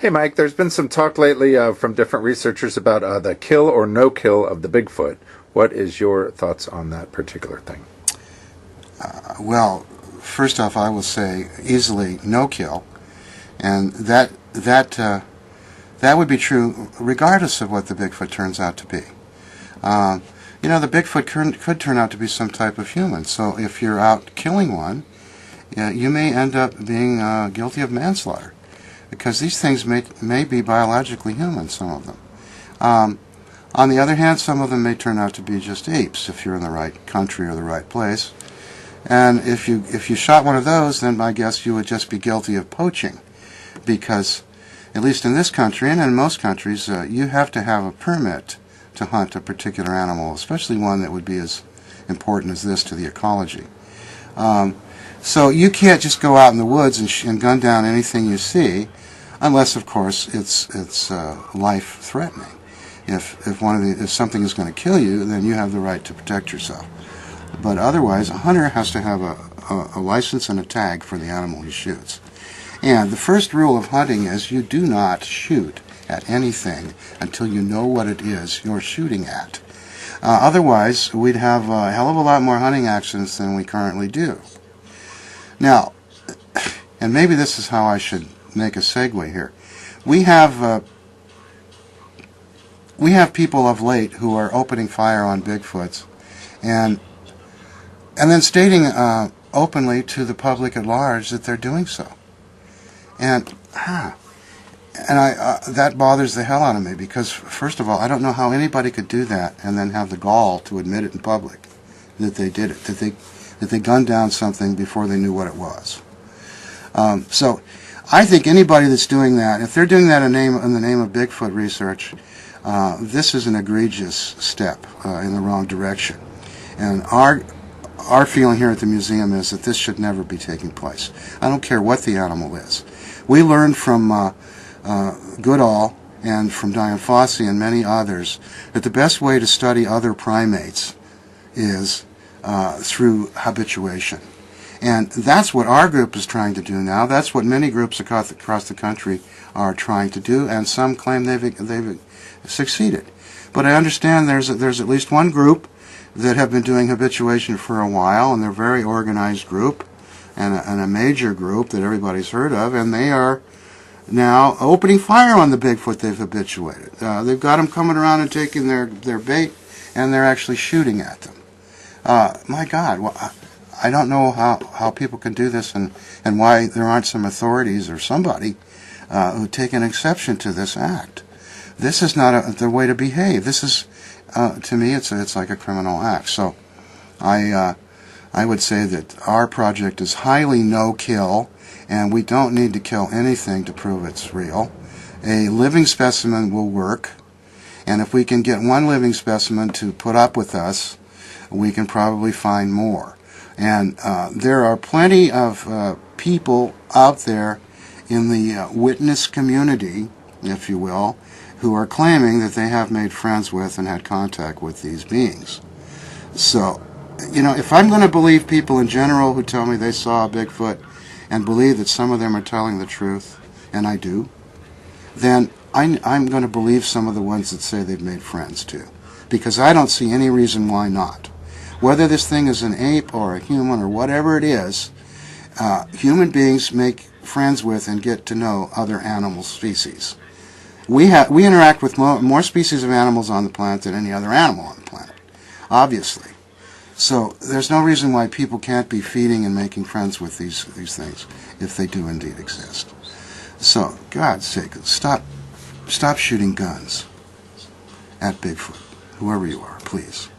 Hey, Mike, there's been some talk lately from different researchers about the kill or no kill of the Bigfoot. What is your thoughts on that particular thing? Well, first off, I will say easily no kill, and that would be true regardless of what the Bigfoot turns out to be. The Bigfoot could turn out to be some type of human. So if you're out killing one, you may end up being guilty of manslaughter, because these things may be biologically human, some of them. On the other hand, some of them may turn out to be just apes if you're in the right country or the right place. And if you shot one of those, then I guess you would just be guilty of poaching, because at least in this country and in most countries, you have to have a permit to hunt a particular animal, especially one that would be as important as this to the ecology. So you can't just go out in the woods and gun down anything you see, unless, of course, it's life-threatening. If something is going to kill you, then you have the right to protect yourself. But otherwise, a hunter has to have a license and a tag for the animal he shoots. And the first rule of hunting is you do not shoot at anything until you know what it is you're shooting at. Otherwise, we'd have a hell of a lot more hunting accidents than we currently do. Now, and maybe this is how I should make a segue here. We have people of late who are opening fire on Bigfoots, and then stating openly to the public at large that they're doing so. And that bothers the hell out of me, because first of all, I don't know how anybody could do that and then have the gall to admit it in public that they did it, that they gunned down something before they knew what it was. So I think anybody that's doing that, if they're doing that in the name of Bigfoot research, this is an egregious step in the wrong direction. And our feeling here at the museum is that this should never be taking place. I don't care what the animal is. We learned from Goodall and from Diane Fossey and many others that the best way to study other primates is through habituation. And that's what our group is trying to do now. That's what many groups across the country are trying to do, and some claim they've succeeded. But I understand there's at least one group that have been doing habituation for a while, and they're a very organized group and a major group that everybody's heard of, and they are now opening fire on the Bigfoot they've habituated. They've got them coming around and taking their bait, and they're actually shooting at them. My God, well, I don't know how people can do this, and why there aren't some authorities or somebody who take an exception to this act. This is not the way to behave. This is, to me, it's like a criminal act. So I would say that our project is highly no-kill, and we don't need to kill anything to prove it's real. A living specimen will work, and if we can get one living specimen to put up with us, we can probably find more. And there are plenty of people out there in the witness community, if you will, who are claiming that they have made friends with and had contact with these beings. So, if I'm going to believe people in general who tell me they saw a Bigfoot and believe that some of them are telling the truth, and I do, then I'm going to believe some of the ones that say they've made friends too, because I don't see any reason why not. Whether this thing is an ape or a human or whatever it is, human beings make friends with and get to know other animal species. We interact with more species of animals on the planet than any other animal on the planet, obviously. So there's no reason why people can't be feeding and making friends with these things if they do indeed exist. So, God's sake, stop shooting guns at Bigfoot, whoever you are, please.